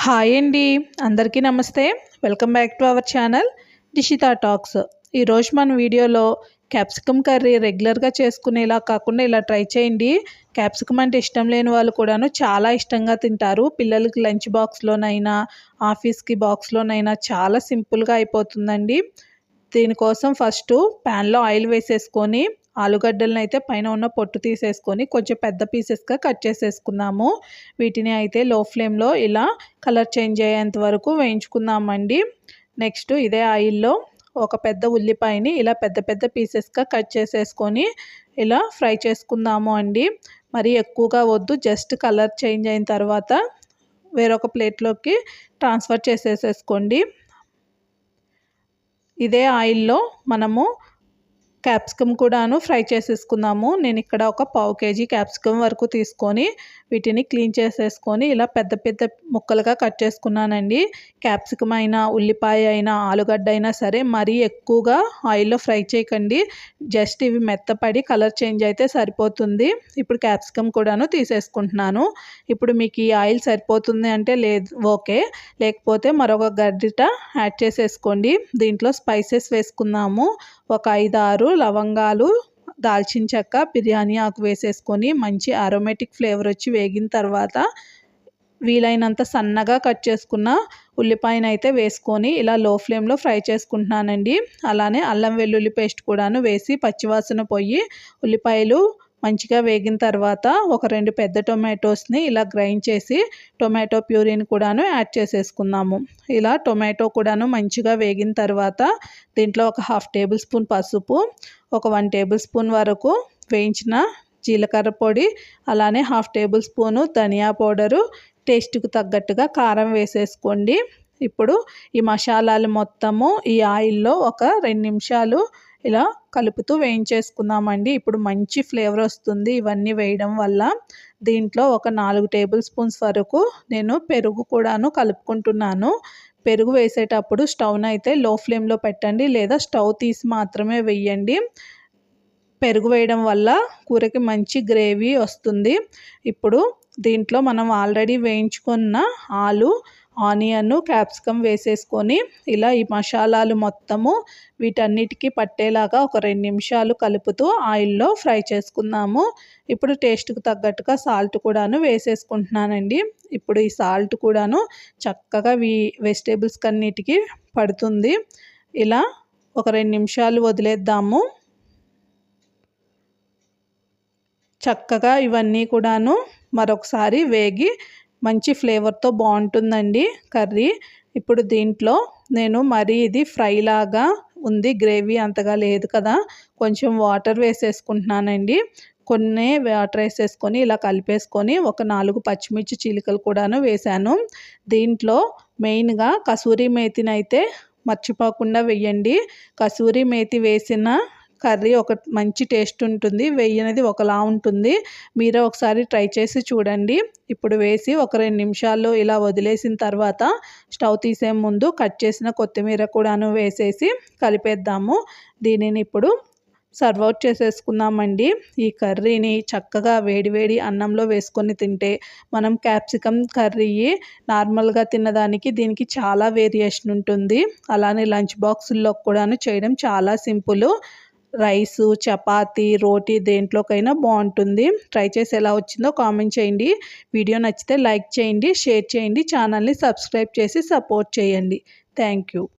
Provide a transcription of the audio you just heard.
Hi అండి, అందరికీ నమస్తే. Welcome back to our channel Dishita talks. ఈరోజు మన వీడియోలో క్యాప్సికమ్ కర్రీ రెగ్యులర్గా చేసుకునేలా కాకుండా ఇలా ట్రై చేయండి. క్యాప్సికమ్ అంటే ఇష్టం లేని వాళ్ళు కూడాను చాలా ఇష్టంగా తింటారు. పిల్లలకి లంచ్ బాక్స్లోనైనా ఆఫీస్కి బాక్స్లోనైనా చాలా సింపుల్గా అయిపోతుందండి. దీనికోసం ఫస్ట్ ప్యాన్లో ఆయిల్ వేసేసుకొని ఆలుగడ్డలను అయితే పైన ఉన్న పొట్టు తీసేసుకొని కొంచెం పెద్ద పీసెస్గా కట్ చేసేసుకుందాము. వీటిని అయితే లో ఫ్లేమ్లో ఇలా కలర్ చేంజ్ అయ్యేంత వరకు వేయించుకుందామండి. నెక్స్ట్ ఇదే ఆయిల్లో ఒక పెద్ద ఉల్లిపాయని ఇలా పెద్ద పెద్ద పీసెస్గా కట్ చేసేసుకొని ఇలా ఫ్రై చేసుకుందాము అండి. మరి ఎక్కువగా వద్దు, జస్ట్ కలర్ చేంజ్ అయిన తర్వాత వేరొక ప్లేట్లోకి ట్రాన్స్ఫర్ చేసేసేసుకోండి. ఇదే ఆయిల్లో మనము క్యాప్సికమ్ కూడాను ఫ్రై చేసేసుకుందాము. నేను ఇక్కడ ఒక పావు కేజీ క్యాప్సికమ్ వరకు తీసుకొని వీటిని క్లీన్ చేసేసుకొని ఇలా పెద్ద పెద్ద ముక్కలుగా కట్ చేసుకున్నానండి. క్యాప్సికమ్ అయినా ఉల్లిపాయ అయినా ఆలుగడ్డ అయినా సరే మరీ ఎక్కువగా ఆయిల్లో ఫ్రై చేయకండి. జస్ట్ ఇవి మెత్తపడి కలర్ చేంజ్ అయితే సరిపోతుంది. ఇప్పుడు క్యాప్సికమ్ కూడాను తీసేసుకుంటున్నాను. ఇప్పుడు మీకు ఈ ఆయిల్ సరిపోతుంది అంటే లేదు ఓకే, లేకపోతే మరొక గరిట యాడ్ చేసేసుకోండి. దీంట్లో స్పైసెస్ వేసుకుందాము. ఒక 5-6 లవంగాలు, దాల్చిన చెక్క, బిర్యానీ ఆకు వేసేసుకొని మంచి అరోమేటిక్ ఫ్లేవర్ వచ్చి వేగిన తర్వాత వీలైనంత సన్నగా కట్ చేసుకున్న ఉల్లిపాయను అయితే వేసుకొని ఇలా లో ఫ్లేమ్లో ఫ్రై చేసుకుంటున్నానండి. అలానే అల్లం వెల్లుల్లి పేస్ట్ కూడాను వేసి పచ్చివాసన పోయి ఉల్లిపాయలు మంచిగా వేగిన తర్వాత ఒక 2 పెద్ద టొమాటోస్ని ఇలా గ్రైండ్ చేసి టొమాటో ప్యూరీని కూడాను యాడ్ చేసేసుకుందాము. ఇలా టొమాటో కూడాను మంచిగా వేగిన తర్వాత దీంట్లో ఒక 1/2 టేబుల్ స్పూన్ పసుపు, ఒక 1 టేబుల్ స్పూన్ వరకు వేయించిన జీలకర్ర పొడి, అలానే 1/2 టేబుల్ స్పూను ధనియా పౌడరు, టేస్ట్కి తగ్గట్టుగా కారం వేసేసుకోండి. ఇప్పుడు ఈ మసాలాలు మొత్తము ఈ ఆయిల్లో ఒక 2 నిమిషాలు ఇలా కలుపుతూ వేయించేసుకుందామండి. ఇప్పుడు మంచి ఫ్లేవర్ వస్తుంది ఇవన్నీ వేయడం వల్ల. దీంట్లో ఒక 4 టేబుల్ స్పూన్స్ వరకు నేను పెరుగు కూడాను కలుపుకుంటున్నాను. పెరుగు వేసేటప్పుడు స్టవ్ను అయితే లో ఫ్లేమ్లో పెట్టండి, లేదా స్టవ్ తీసి మాత్రమే వేయండి. పెరుగు వేయడం వల్ల కూరకి మంచి గ్రేవీ వస్తుంది. ఇప్పుడు దీంట్లో మనం ఆల్రెడీ వేయించుకున్న ఆనియన్, క్యాప్సికమ్ వేసేసుకొని ఇలా ఈ మసాలాలు మొత్తము వీటన్నిటికీ పట్టేలాగా ఒక 2 నిమిషాలు కలుపుతూ ఆయిల్లో ఫ్రై చేసుకుందాము. ఇప్పుడు టేస్ట్కి తగ్గట్టుగా సాల్ట్ కూడాను వేసేసుకుంటున్నానండి. ఇప్పుడు ఈ సాల్ట్ కూడాను చక్కగా వెజిటేబుల్స్కి అన్నిటికీ పడుతుంది. ఇలా ఒక 2 నిమిషాలు వదిలేద్దాము. చక్కగా ఇవన్నీ కూడాను మరొకసారి వేగి మంచి ఫ్లేవర్తో బాగుంటుందండి కర్రీ. ఇప్పుడు దీంట్లో నేను మరీ ఇది ఫ్రై లాగా ఉంది, గ్రేవీ అంతగా లేదు కదా, కొంచెం వాటర్ వేసేసుకుంటున్నానండి. కొన్ని వాటర్ వేసేసుకొని ఇలా కలిపేసుకొని ఒక 4 పచ్చిమిర్చి చీలికలు కూడాను వేశాను. దీంట్లో మెయిన్గా కసూరి మేతిని అయితే మర్చిపోకుండా వేయండి. కసూరి మేతి వేసిన కర్రీ ఒక మంచి టేస్ట్ ఉంటుంది, వేయనిది ఒకలా ఉంటుంది. మీరే ఒకసారి ట్రై చేసి చూడండి. ఇప్పుడు వేసి ఒక 2 నిమిషాలు ఇలా వదిలేసిన తర్వాత స్టవ్ తీసే ముందు కట్ చేసిన కొత్తిమీర కూడాను వేసేసి కలిపేద్దాము. దీనిని ఇప్పుడు సర్వ్ అవుట్ చేసేసుకుందామండి. ఈ కర్రీని చక్కగా వేడివేడి అన్నంలో వేసుకొని తింటే మనం క్యాప్సికమ్ కర్రీ నార్మల్గా తిన్నదానికి దీనికి చాలా వేరియేషన్ ఉంటుంది. అలానే లంచ్ బాక్సుల్లో కూడాను చేయడం చాలా సింపుల్. రైసు, చపాతీ, రోటీ దేంట్లోకైనా బాగుంటుంది. ట్రై చేసి ఎలా వచ్చిందో కామెంట్ చేయండి. వీడియో నచ్చితే లైక్ చేయండి, షేర్ చేయండి, ఛానల్ని సబ్స్క్రైబ్ చేసి సపోర్ట్ చేయండి. Thank you.